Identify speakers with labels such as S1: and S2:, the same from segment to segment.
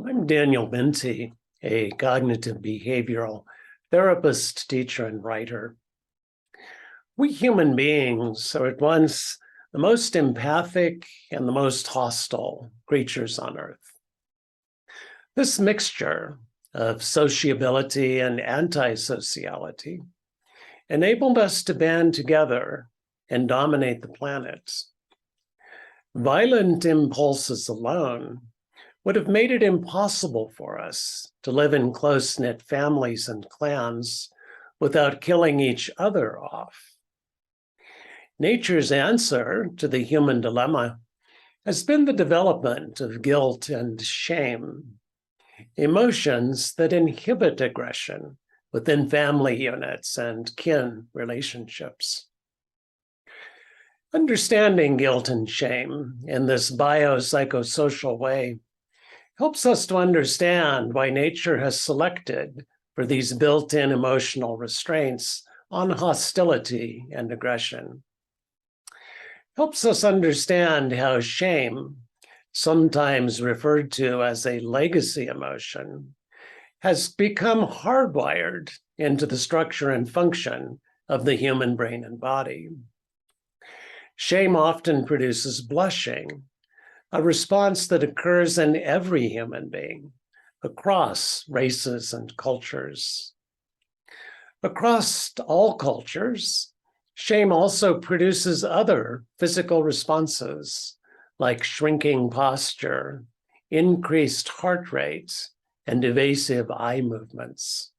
S1: I'm Daniel Minty, a cognitive behavioral therapist, teacher, and writer. We human beings are at once the most empathic and the most hostile creatures on Earth. This mixture of sociability and antisociality enabled us to band together and dominate the planet. Violent impulses alone would have made it impossible for us to live in close-knit families and clans without killing each other off. Nature's answer to the human dilemma has been the development of guilt and shame, emotions that inhibit aggression within family units and kin relationships. Understanding guilt and shame in this biopsychosocial way helps us to understand why nature has selected for these built-in emotional restraints on hostility and aggression. Helps us understand how shame, sometimes referred to as a legacy emotion, has become hardwired into the structure and function of the human brain and body. Shame often produces blushing, a response that occurs in every human being across races and cultures. Across all cultures, shame also produces other physical responses like shrinking posture, increased heart rate, and evasive eye movements.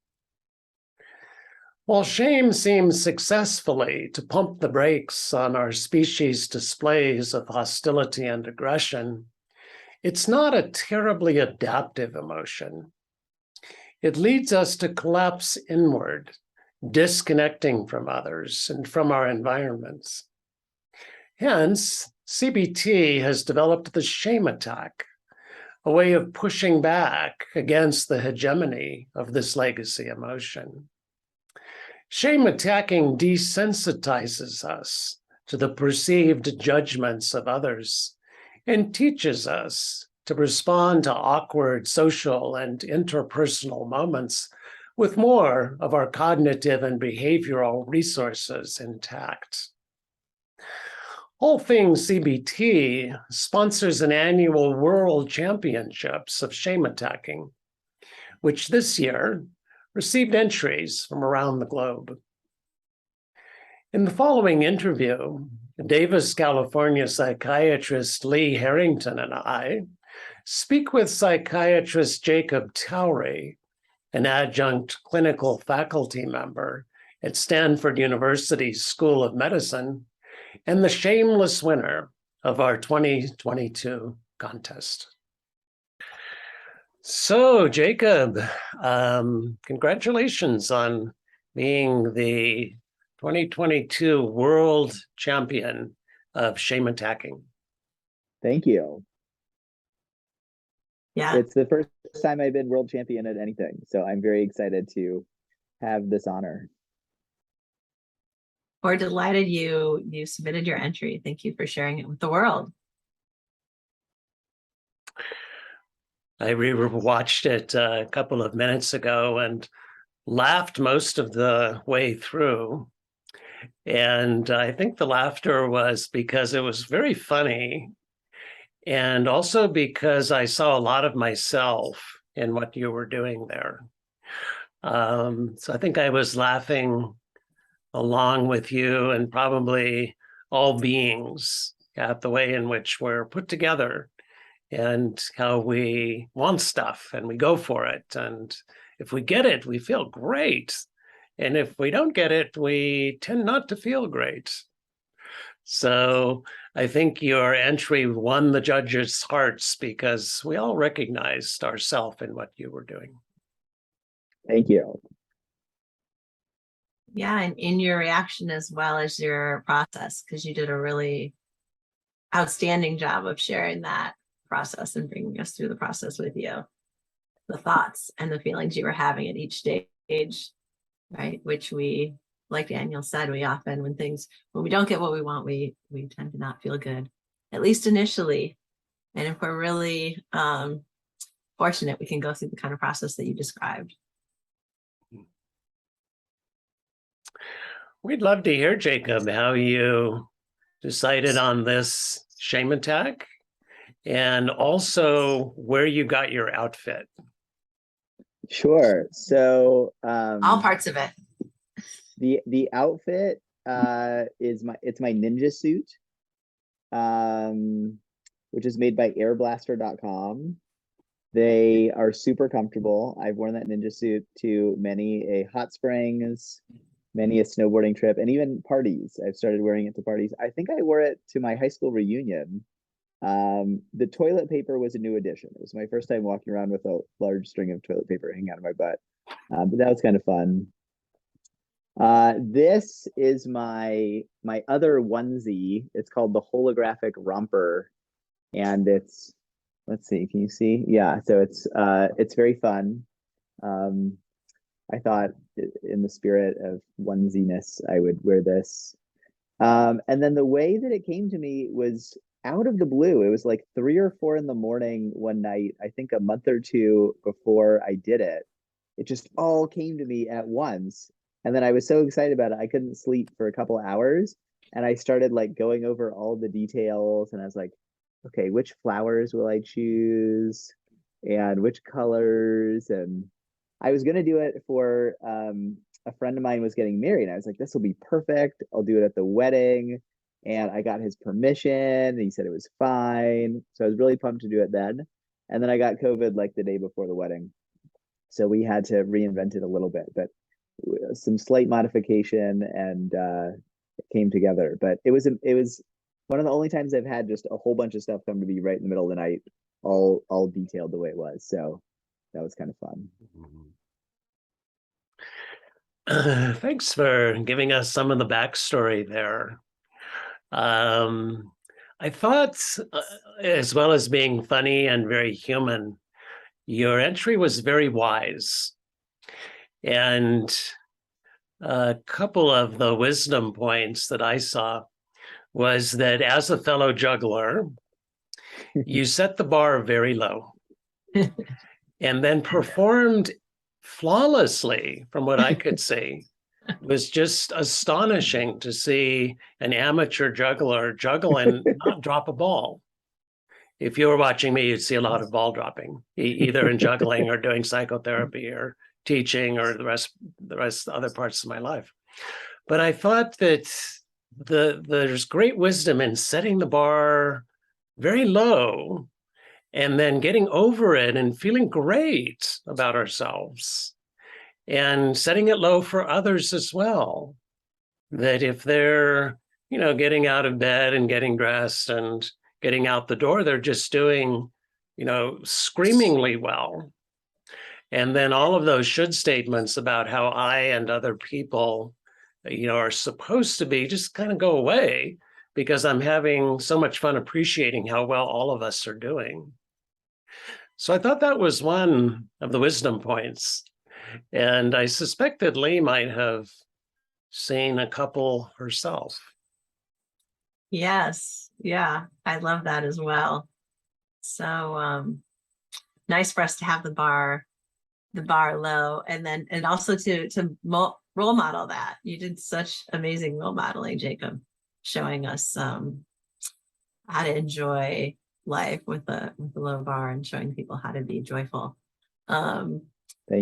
S1: While shame seems successfully to pump the brakes on our species' displays of hostility and aggression, it's not a terribly adaptive emotion. It leads us to collapse inward, disconnecting from others and from our environments. Hence, CBT has developed the shame attack, a way of pushing back against the hegemony of this legacy emotion. Shame attacking desensitizes us to the perceived judgments of others and teaches us to respond to awkward social and interpersonal moments with more of our cognitive and behavioral resources intact. All Things CBT sponsors an annual World Championships of Shame Attacking, which this year received entries from around the globe. In the following interview, Davis, California psychiatrist Lee Harrington and I speak with psychiatrist Jacob Towery, an adjunct clinical faculty member at Stanford University's School of Medicine, and the shameless winner of our 2022 contest. So, Jacob, congratulations on being the 2022 World Champion of Shame Attacking.
S2: Thank you.
S3: Yeah.
S2: It's the first time I've been world champion at anything, so I'm very excited to have this honor.
S3: We're delighted you submitted your entry. Thank you for sharing it with the world.
S1: I rewatched it a couple of minutes ago and laughed most of the way through. And I think the laughter was because it was very funny, and also because I saw a lot of myself in what you were doing there. So I think I was laughing along with you and probably all beings at the way in which we're put together and how we want stuff and we go for it. And if we get it, we feel great. And if we don't get it, we tend not to feel great. So I think your entry won the judges' hearts because we all recognized ourselves in what you were doing.
S2: Thank you.
S3: Yeah, and in your reaction as well as your process, because you did a really outstanding job of sharing that process and bringing us through the process with you, the thoughts and the feelings you were having at each stage, right? Which we, like Daniel said, we often, when we don't get what we want, we tend to not feel good, at least initially. And if we're really fortunate we can go through the kind of process that you described.
S1: We'd love to hear, Jacob, how you decided on this shame attack and also where you got your outfit.
S2: Sure. So
S3: All parts of it.
S2: the outfit is my ninja suit, which is made by airblaster.com. They are super comfortable. I've worn that ninja suit to many a hot springs, many a snowboarding trip, and even parties. I've started wearing it to parties. I think I wore it to my high school reunion. The toilet paper was a new addition. It was my first time walking around with a large string of toilet paper hanging out of my butt. But that was kind of fun. This is my other onesie. It's called the holographic romper, and it's, let's see, can you see? Yeah, so it's very fun. I thought in the spirit of onesiness, I would wear this. And then the way that it came to me was out of the blue. It was like 3 or 4 in the morning one night, I think a month or two before I did it. It just all came to me at once. And then I was so excited about it, I couldn't sleep for a couple hours. And I started like going over all the details, and I was like, okay, which flowers will I choose? And which colors? And I was gonna do it for a friend of mine was getting married. I was like, this will be perfect. I'll do it at the wedding. And I got his permission, and he said it was fine. So I was really pumped to do it then. And then I got COVID like the day before the wedding. So we had to reinvent it a little bit, but some slight modification, and it came together. But it was one of the only times I've had just a whole bunch of stuff come to me right in the middle of the night, all detailed the way it was. So that was kind of fun.
S1: Thanks for giving us some of the backstory there. I thought, as well as being funny and very human, your entry was very wise. And a couple of the wisdom points that I saw was that as a fellow juggler, you set the bar very low and then performed flawlessly, from what I could see. It was just astonishing to see an amateur juggler juggle and not drop a ball. If you were watching me, you'd see a lot of ball dropping, either in juggling or doing psychotherapy or teaching or the rest other parts of my life. But I thought that there's great wisdom in setting the bar very low and then getting over it and feeling great about ourselves and setting it low for others as well. That if they're, getting out of bed and getting dressed and getting out the door, they're just doing, screamingly well. And then all of those should statements about how I and other people, are supposed to be just kind of go away because I'm having so much fun appreciating how well all of us are doing. So I thought that was one of the wisdom points. And I suspect that Lee might have seen a couple herself.
S3: Yes. Yeah. I love that as well. So nice for us to have the bar low, and also to role model that. You did such amazing role modeling, Jacob, showing us how to enjoy life with a low bar and showing people how to be joyful.
S2: Thank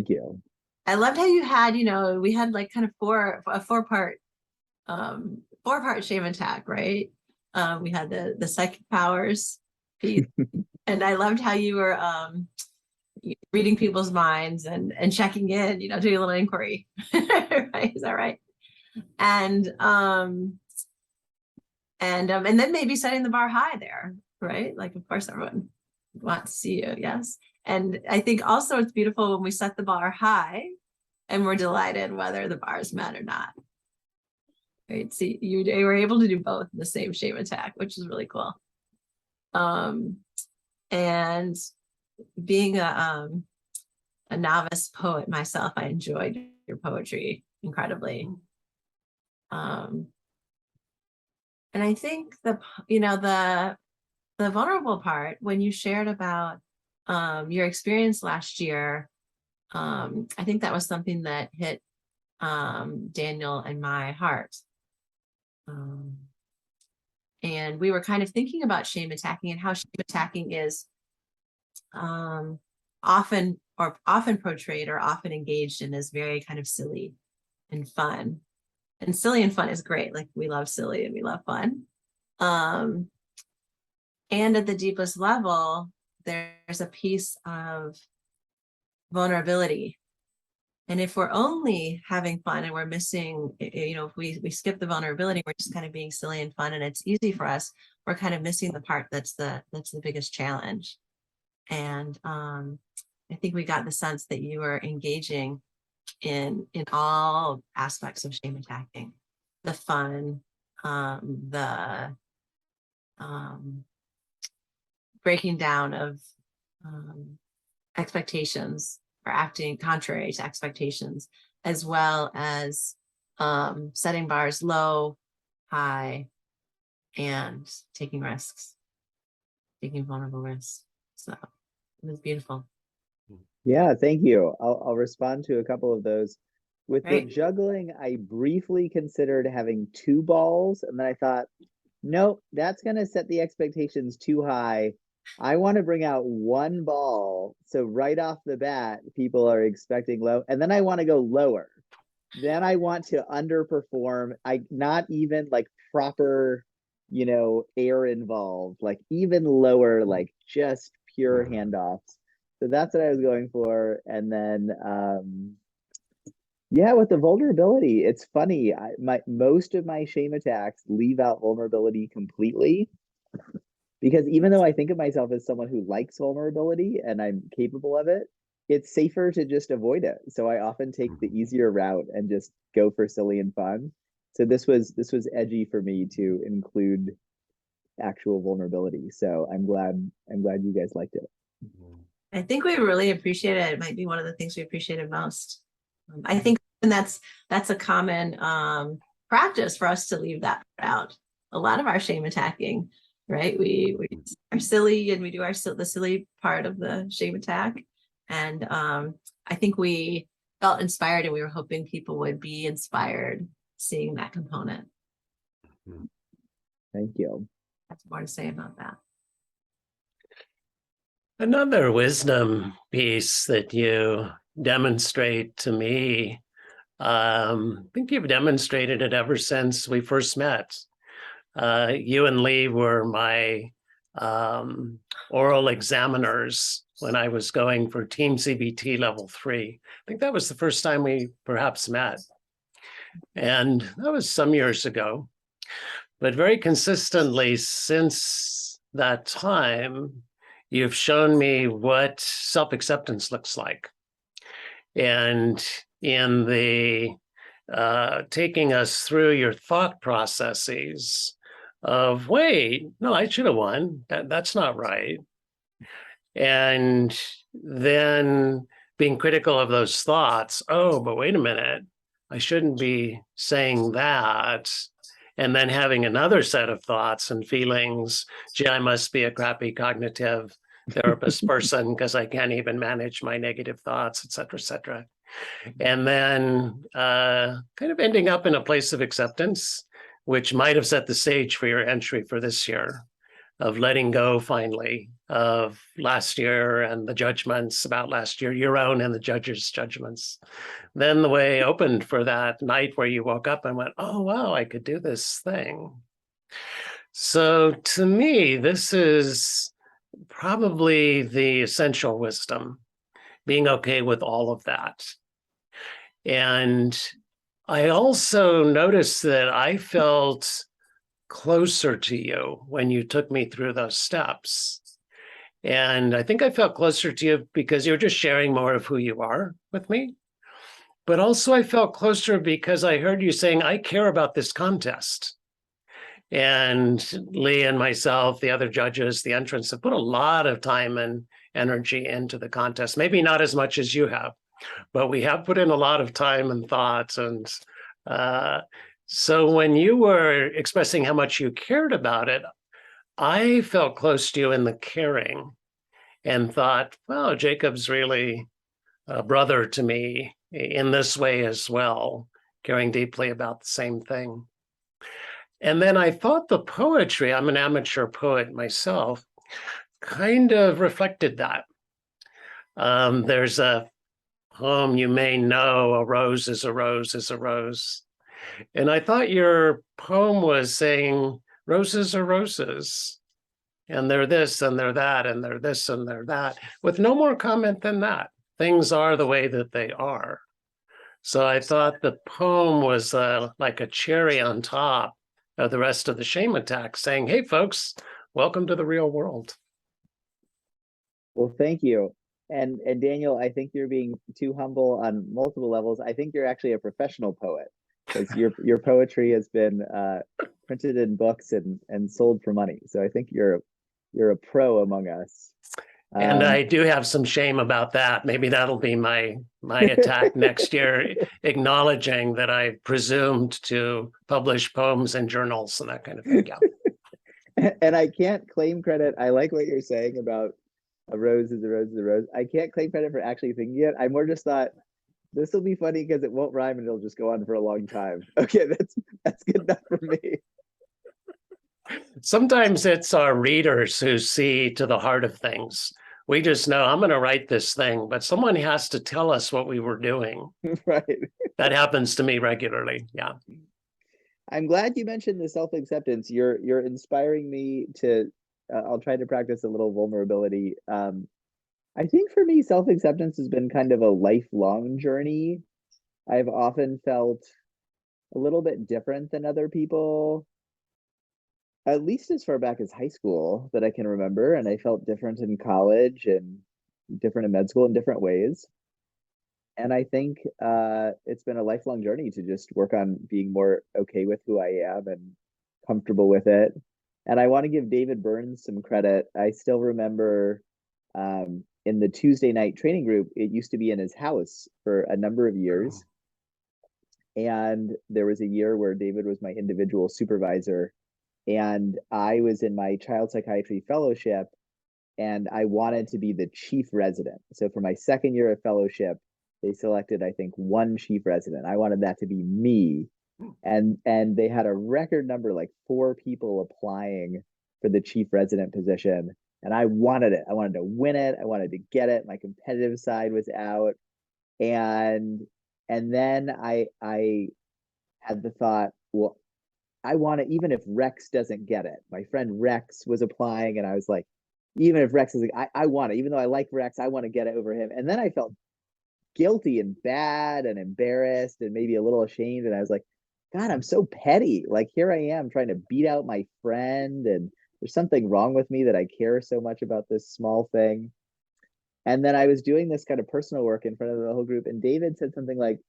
S2: you.
S3: I loved how you had, we had like kind of a four-part shame attack, right? We had the psychic powers piece, and I loved how you were reading people's minds and checking in, doing a little inquiry. Right? Is that right? And then maybe setting the bar high there, right? Like, of course, everyone wants to see you. Yes. And I think also it's beautiful when we set the bar high and we're delighted whether the bar is met or not. Right. See, you were able to do both in the same shame attack, which is really cool. And being a novice poet myself, I enjoyed your poetry incredibly. And I think the vulnerable part, when you shared about your experience last year, I think that was something that hit Daniel and my heart. And we were kind of thinking about shame attacking and how shame attacking is often portrayed or often engaged in as very kind of silly and fun. And silly and fun is great. Like, we love silly and we love fun. And at the deepest level, there's a piece of vulnerability. And if we're only having fun and we're missing, if we skip the vulnerability, we're just kind of being silly and fun and it's easy for us, we're kind of missing the part that's the biggest challenge. And I think we got the sense that you were engaging in all aspects of shame attacking, the fun, the breaking down of expectations or acting contrary to expectations, as well as setting bars low, high, and taking risks, taking vulnerable risks. So it was beautiful.
S2: Yeah, thank you. I'll respond to a couple of those. With
S3: Great.
S2: the juggling, I briefly considered having 2 balls, and then I thought, nope, that's going to set the expectations too high. I want to bring out 1 ball. So right off the bat, people are expecting low, and then I want to go lower. Then I want to underperform. Not even like proper, air involved, like even lower, like just pure handoffs. So that's what I was going for. And then yeah, with the vulnerability, it's funny. Most of my shame attacks leave out vulnerability completely, because even though I think of myself as someone who likes vulnerability and I'm capable of it, it's safer to just avoid it. So I often take the easier route and just go for silly and fun. So this was edgy for me to include actual vulnerability. So I'm glad you guys liked it.
S3: I think we really appreciate it. It might be one of the things we appreciated most. I think, and that's a common practice for us to leave that out. A lot of our shame attacking, right? We are silly and we do the silly part of the shame attack. And I think we felt inspired, and we were hoping people would be inspired seeing that component.
S2: Thank you.
S3: That's more to say about that.
S1: Another wisdom piece that you demonstrate to me, I think you've demonstrated it ever since we first met. You and Lee were my oral examiners when I was going for Team CBT level 3. I think that was the first time we perhaps met. And that was some years ago. But very consistently since that time, you've shown me what self-acceptance looks like. And in the taking us through your thought processes of, wait, no, I should have won. That's not right. And then being critical of those thoughts. Oh, but wait a minute, I shouldn't be saying that. And then having another set of thoughts and feelings. Gee, I must be a crappy cognitive therapist person because I can't even manage my negative thoughts, et cetera, et cetera. And then kind of ending up in a place of acceptance, which might have set the stage for your entry for this year, of letting go finally of last year and the judgments about last year, your own and the judge's judgments. Then the way opened for that night where you woke up and went, oh, wow, I could do this thing. So to me, this is probably the essential wisdom, being okay with all of that. And I also noticed that I felt closer to you when you took me through those steps. And I think I felt closer to you because you were just sharing more of who you are with me. But also I felt closer because I heard you saying, I care about this contest. And Lee and myself, the other judges, the entrants have put a lot of time and energy into the contest. Maybe not as much as you have, but we have put in a lot of time and thoughts. And so when you were expressing how much you cared about it, I felt close to you in the caring. and thought, well, Jacob's really a brother to me in this way as well, caring deeply about the same thing. And then I thought the poetry, I'm an amateur poet myself, kind of reflected that. There's a poem you may know, a rose is a rose is a rose. And I thought your poem was saying roses are roses. And they're this and they're that and they're this and they're that, with no more comment than that. Things are the way that they are. So I thought the poem was like a cherry on top of the rest of the shame attack, saying, hey, folks, welcome to the real world.
S2: Well, thank you. And Daniel, I think you're being too humble on multiple levels. I think you're actually a professional poet, because your poetry has been printed in books and sold for money. So I think you're a pro among us.
S1: And I do have some shame about that. Maybe that'll be my attack next year, acknowledging that I presumed to publish poems in journals and that kind of thing. Yeah.
S2: And I can't claim credit. I like what you're saying about a rose is a rose is a rose. I can't claim credit for actually thinking it. I more just thought this will be funny because it won't rhyme and it'll just go on for a long time. Okay, that's good enough for me.
S1: Sometimes it's our readers who see to the heart of things. We just know I'm going to write this thing, but someone has to tell us what we were doing.
S2: Right.
S1: That happens to me regularly. Yeah.
S2: I'm glad you mentioned the self-acceptance. You're inspiring me to, I'll try to practice a little vulnerability. I think for me, self-acceptance has been kind of a lifelong journey. I've often felt a little bit different than other people, at least as far back as high school that I can remember. And I felt different in college and different in med school in different ways. And I think it's been a lifelong journey to just work on being more okay with who I am and comfortable with it. And I want to give David Burns some credit. I still remember in the Tuesday night training group, it used to be in his house for a number of years. And there was a year where David was my individual supervisor. And I was in my child psychiatry fellowship, and I wanted to be the chief resident. So for my second year of fellowship, they selected, I think, one chief resident. I wanted that to be me. And they had a record number, like 4 people applying for the chief resident position. And I wanted it. I wanted to win it. I wanted to get it. My competitive side was out. And then I had the thought, well, I want it, even if Rex doesn't get it. My friend Rex was applying, and I was like, even if Rex is like, I want it, even though I like Rex, I want to get it over him. And then I felt guilty and bad and embarrassed and maybe a little ashamed. And I was like, God, I'm so petty. Like, here I am trying to beat out my friend, and there's something wrong with me that I care so much about this small thing. And then I was doing this kind of personal work in front of the whole group, and David said something like,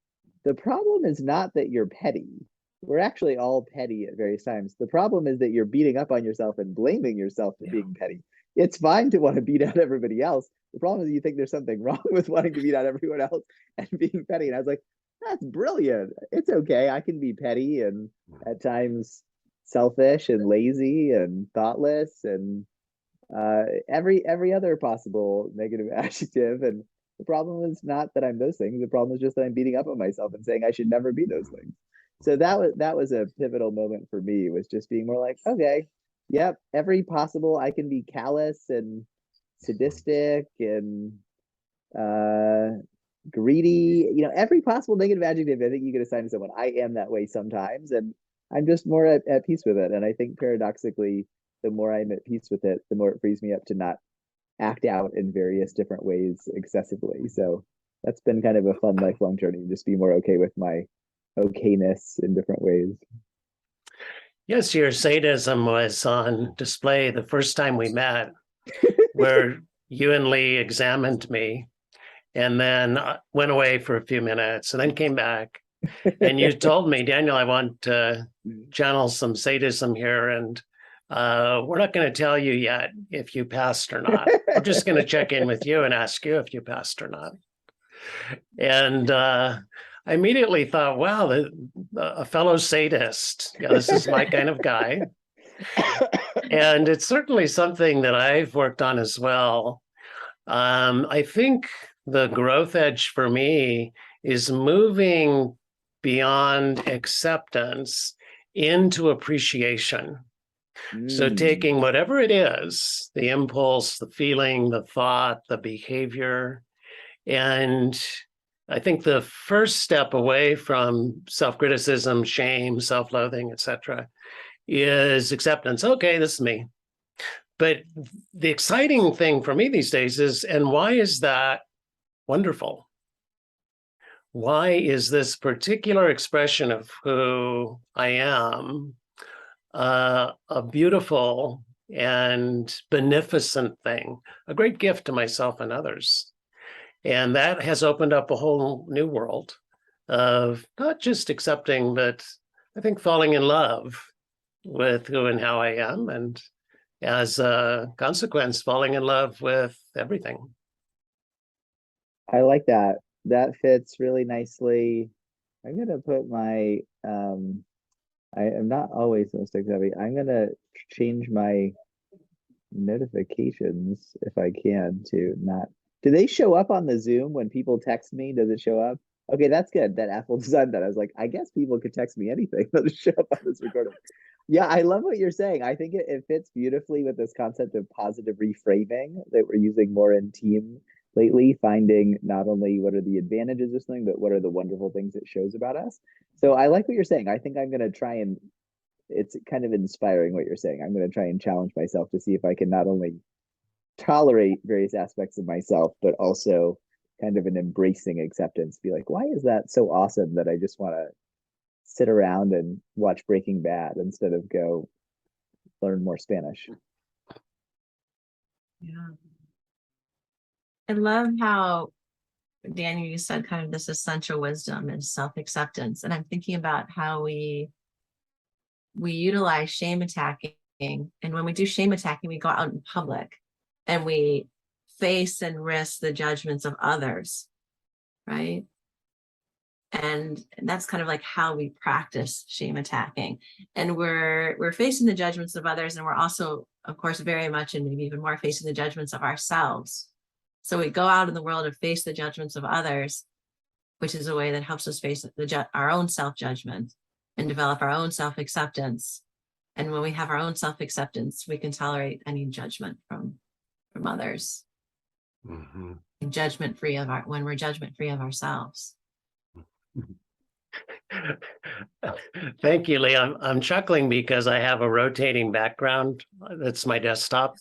S2: the problem is not that you're petty. We're actually all petty at various times. The problem is that you're beating up on yourself and blaming yourself for being petty. It's fine to want to beat out everybody else. The problem is you think there's something wrong with wanting to beat out everyone else and being petty. And I was like, that's brilliant. It's okay. I can be petty and at times selfish and lazy and thoughtless and every other possible negative adjective. And the problem is not that I'm those things. The problem is just that I'm beating up on myself and saying I should never be those things. So that was a pivotal moment for me, was just being more like, okay, yep, every possible, I can be callous and sadistic and greedy, every possible negative adjective I think you could assign to someone. I am that way sometimes, and I'm just more at peace with it. And I think paradoxically, the more I'm at peace with it, the more it frees me up to not act out in various different ways excessively. So that's been kind of a fun lifelong journey, just be more okay with my okayness in different ways.
S1: Yes, your sadism was on display the first time we met, where you and Lee examined me and then went away for a few minutes and then came back. And you told me, Daniel, I want to channel some sadism here, and we're not going to tell you yet if you passed or not. We're just going to check in with you and ask you if you passed or not. And I immediately thought, wow, a fellow sadist. Yeah, this is my kind of guy. And it's certainly something that I've worked on as well. I think the growth edge for me is moving beyond acceptance into appreciation. So taking whatever it is, the impulse, the feeling, the thought, the behavior, and I think the first step away from self-criticism, shame, self-loathing, etc., is acceptance. Okay, this is me. But the exciting thing for me these days is, and why is that wonderful? Why is this particular expression of who I am a beautiful and beneficent thing, a great gift to myself and others? And that has opened up a whole new world of not just accepting, but I think falling in love with who and how I am. And as a consequence, falling in love with everything.
S2: I like that. That fits really nicely. I'm gonna put my I am not always the most heavy. I'm gonna change my notifications if I can to not. Do they show up on the Zoom when people text me? Does it show up? Okay, that's good. That Apple designed that. I was like, I guess people could text me anything. It'll show up on this recording. Yeah, I love what you're saying. I think it fits beautifully with this concept of positive reframing that we're using more in team lately, finding not only what are the advantages of something, but what are the wonderful things it shows about us. So I like what you're saying. I think I'm going to try and it's kind of inspiring what you're saying. I'm going to try and challenge myself to see if I can not only tolerate various aspects of myself, but also kind of an embracing acceptance. Be like, why is that so awesome that I just want to sit around and watch Breaking Bad instead of go learn more Spanish?
S3: Yeah. I love how, Daniel, you said kind of this essential wisdom and self-acceptance. And I'm thinking about how we utilize shame attacking. And when we do shame attacking, we go out in public and we face and risk the judgments of others, right? And that's kind of like how we practice shame attacking. And we're facing the judgments of others, and we're also, of course, very much and maybe even more facing the judgments of ourselves. So we go out in the world and face the judgments of others, which is a way that helps us face our own self-judgment and develop our own self-acceptance. And when we have our own self-acceptance, we can tolerate any judgment from others.
S1: Mm-hmm.
S3: And when we're judgment-free of ourselves.
S1: Thank you, Lee. I'm chuckling because I have a rotating background. That's my desktop.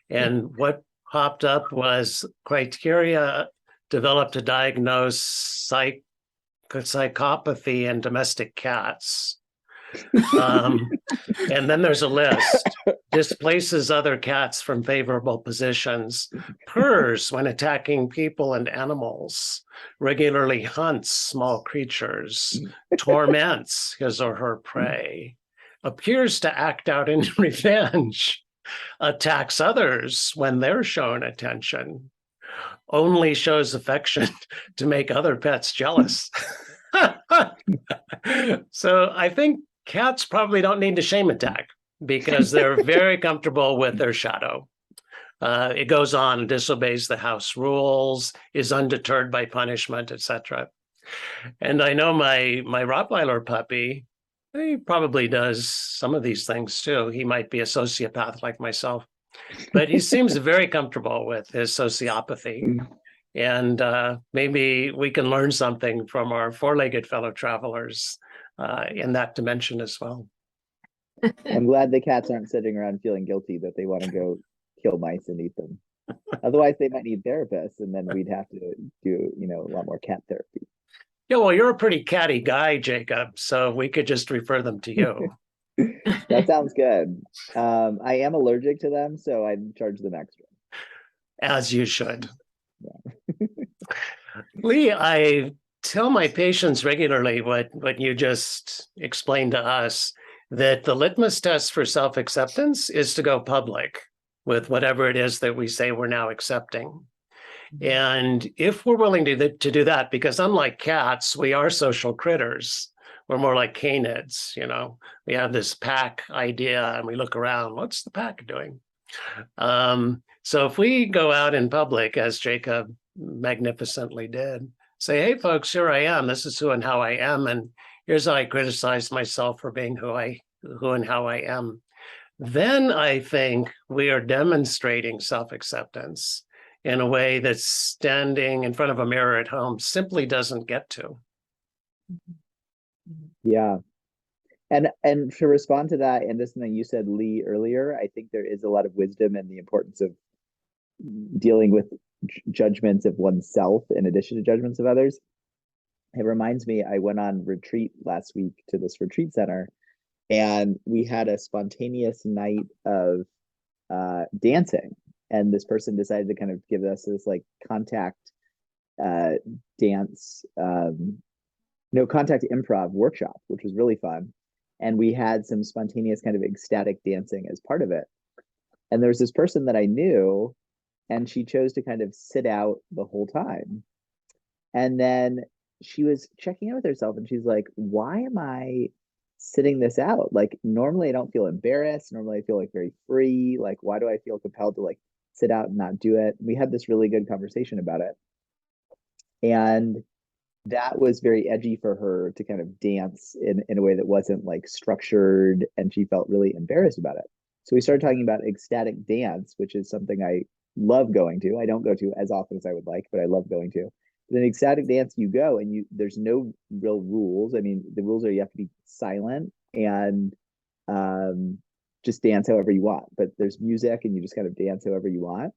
S1: And what popped up was criteria developed to diagnose psychopathy in domestic cats. And then there's a list. Displaces other cats from favorable positions, purrs when attacking people and animals, regularly hunts small creatures, torments his or her prey, appears to act out in revenge, attacks others when they're shown attention, only shows affection to make other pets jealous. So I think cats probably don't need to shame attack because they're very comfortable with their shadow. It goes on, disobeys the house rules, is undeterred by punishment, etc. And I know my Rottweiler puppy, he probably does some of these things too. He might be a sociopath like myself, but he seems very comfortable with his sociopathy. And maybe we can learn something from our four-legged fellow travelers in that dimension as well.
S2: I'm glad the cats aren't sitting around feeling guilty that they want to go kill mice and eat them. Otherwise, they might need therapists, and then we'd have to do, a lot more cat therapy.
S1: Yeah, well, you're a pretty catty guy, Jacob, so we could just refer them to you.
S2: That sounds good. I am allergic to them, so I'd charge them extra.
S1: As you should. Yeah. Lee, I tell my patients regularly what you just explained to us, that the litmus test for self-acceptance is to go public with whatever it is that we say we're now accepting. And if we're willing to do that, because unlike cats, we are social critters. We're more like canids, We have this pack idea and we look around, what's the pack doing? So if we go out in public, as Jacob magnificently did, say, hey, folks, here I am. This is who and how I am. And here's how I criticize myself for being who and how I am. Then I think we are demonstrating self-acceptance in a way that standing in front of a mirror at home simply doesn't get to.
S2: Yeah. And to respond to that, and this thing you said, Lee, earlier, I think there is a lot of wisdom in the importance of dealing with judgments of oneself in addition to judgments of others. It reminds me, I went on retreat last week to this retreat center, and we had a spontaneous night of dancing. And this person decided to kind of give us this like contact dance, contact improv workshop, which was really fun. And we had some spontaneous kind of ecstatic dancing as part of it. And there's this person that I knew, and she chose to kind of sit out the whole time. And then she was checking in with herself, and she's like, why am I sitting this out? Like, normally I don't feel embarrassed. Normally I feel like very free. Like, why do I feel compelled to like sit out and not do it? We had this really good conversation about it. And that was very edgy for her to kind of dance in a way that wasn't like structured, and she felt really embarrassed about it. So we started talking about ecstatic dance, which is something I love going to. I don't go to as often as I would like, but I love going to. But in ecstatic dance, you go and there's no real rules. I mean, the rules are you have to be silent and just dance however you want. But there's music, and you just kind of dance however you want.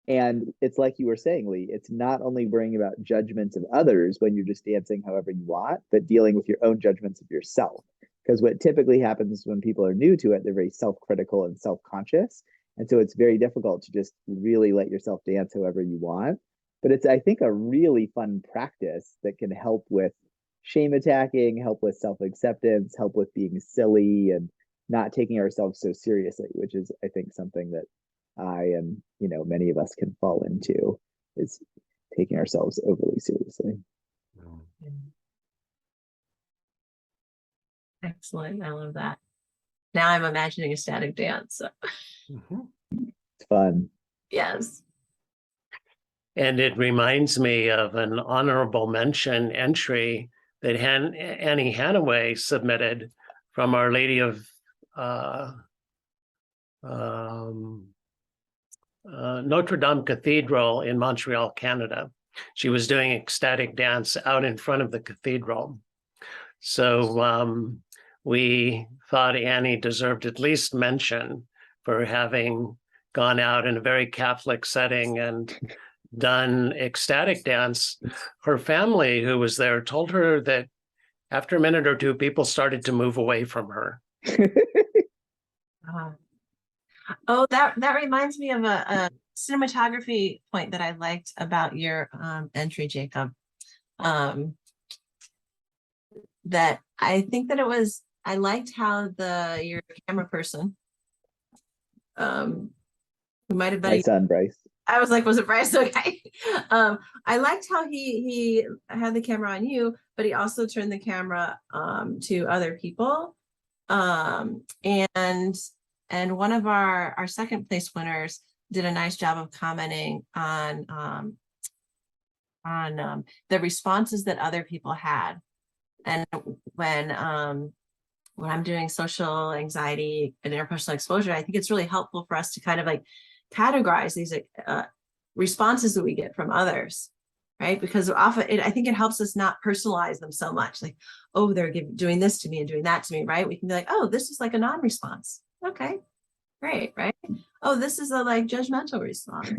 S2: And it's like you were saying, Lee, it's not only worrying about judgments of others when you're just dancing however you want, but dealing with your own judgments of yourself. Because what typically happens when people are new to it, they're very self-critical and self-conscious. And so it's very difficult to just really let yourself dance however you want. But it's, I think, a really fun practice that can help with shame attacking, help with self-acceptance, help with being silly and not taking ourselves so seriously, which is, I think, something that I and many of us can fall into, is taking ourselves overly seriously.
S3: Excellent. I love that. Now I'm imagining a static dance. So.
S2: It's fun.
S3: Yes.
S1: And it reminds me of an honorable mention entry that Annie Hanaway submitted from Our Lady of Notre Dame Cathedral in Montreal, Canada. She was doing ecstatic dance out in front of the cathedral. So we thought Annie deserved at least mention for having gone out in a very Catholic setting and done ecstatic dance. Her family, who was there, told her that after a minute or two, people started to move away from her.
S3: Oh, that reminds me of a cinematography point that I liked about your entry, Jacob. That I think that I liked how your camera person, who might have been
S2: my son Bryce.
S3: I was like, was it Bryce? Okay. I liked how he had the camera on you, but he also turned the camera to other people. And one of our second place winners did a nice job of commenting on the responses that other people had. And when I'm doing social anxiety and interpersonal exposure, I think it's really helpful for us to kind of like categorize these responses that we get from others, right? Because often I think it helps us not personalize them so much. Like, oh, they're doing this to me and doing that to me, right? We can be like, oh, this is like a non-response. Okay, great, right? Oh, this is a like judgmental response,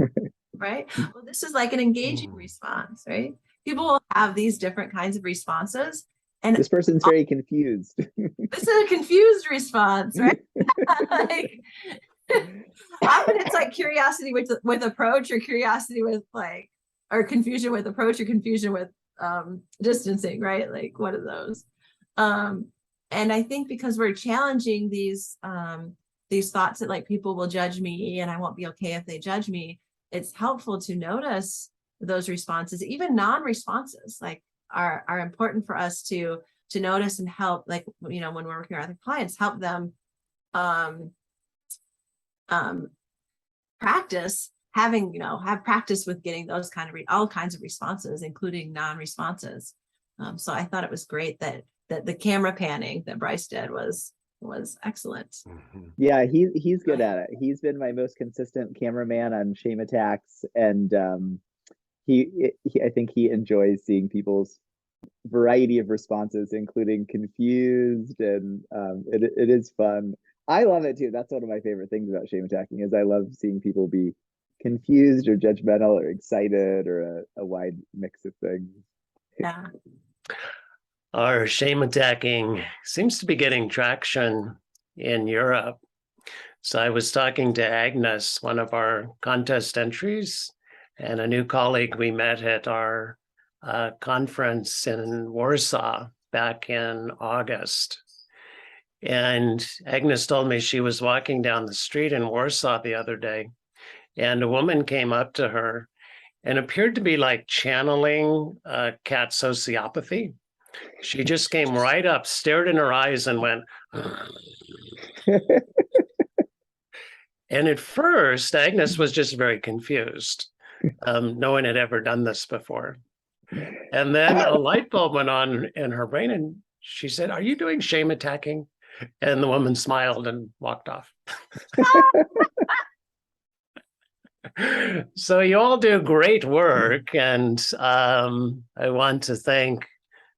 S3: right? Well, this is like an engaging response, right? People will have these different kinds of responses. And
S2: this person's very confused.
S3: This is a confused response, right? Like, often it's like curiosity with approach, or curiosity with like, or confusion with approach, or confusion with distancing, right? Like, what are those? And I think because we're challenging these thoughts that like people will judge me and I won't be okay if they judge me, it's helpful to notice those responses, even non-responses, like are important for us to notice and help, like, when we're working with other clients, help them practice having, have practice with getting those kind of all kinds of responses, including non-responses. So I thought it was great that the camera panning that Bryce did was excellent.
S2: Yeah, he's good at it. He's been my most consistent cameraman on shame attacks, and I think he enjoys seeing people's variety of responses, including confused, and it is fun. I love it too. That's one of my favorite things about shame attacking is I love seeing people be confused or judgmental or excited or a wide mix of things.
S3: Yeah.
S1: Our shame attacking seems to be getting traction in Europe. So I was talking to Agnes, one of our contest entries, and a new colleague we met at our conference in Warsaw back in August. And Agnes told me she was walking down the street in Warsaw the other day, and a woman came up to her and appeared to be like channeling cat sociopathy. She just came right up, stared in her eyes, and went. And at first, Agnes was just very confused. No one had ever done this before. And then a light bulb went on in her brain, and she said, "Are you doing shame attacking?" And the woman smiled and walked off. So you all do great work, and I want to thank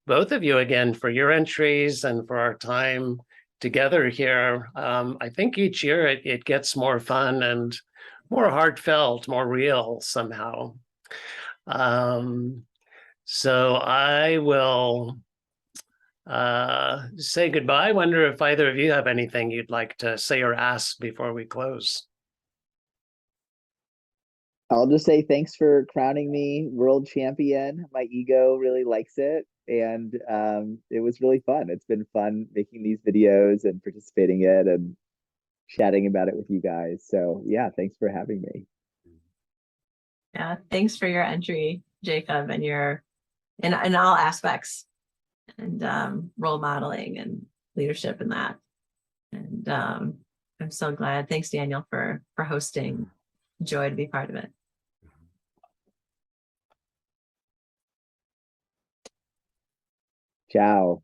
S1: both of you again for your entries and for our time together here. I think each year it gets more fun and more heartfelt, more real somehow. So I will say goodbye. I wonder if either of you have anything you'd like to say or ask before we close.
S2: I'll just say thanks for crowning me world champion. My ego really likes it, and it was really fun. It's been fun making these videos and participating in it and chatting about it with you guys. So yeah, thanks for having me.
S3: Yeah, thanks for your entry, Jacob, and your in all aspects, and role modeling and leadership in that. And I'm so glad. Thanks, Daniel, for hosting. Joy to be part of it.
S2: Ciao.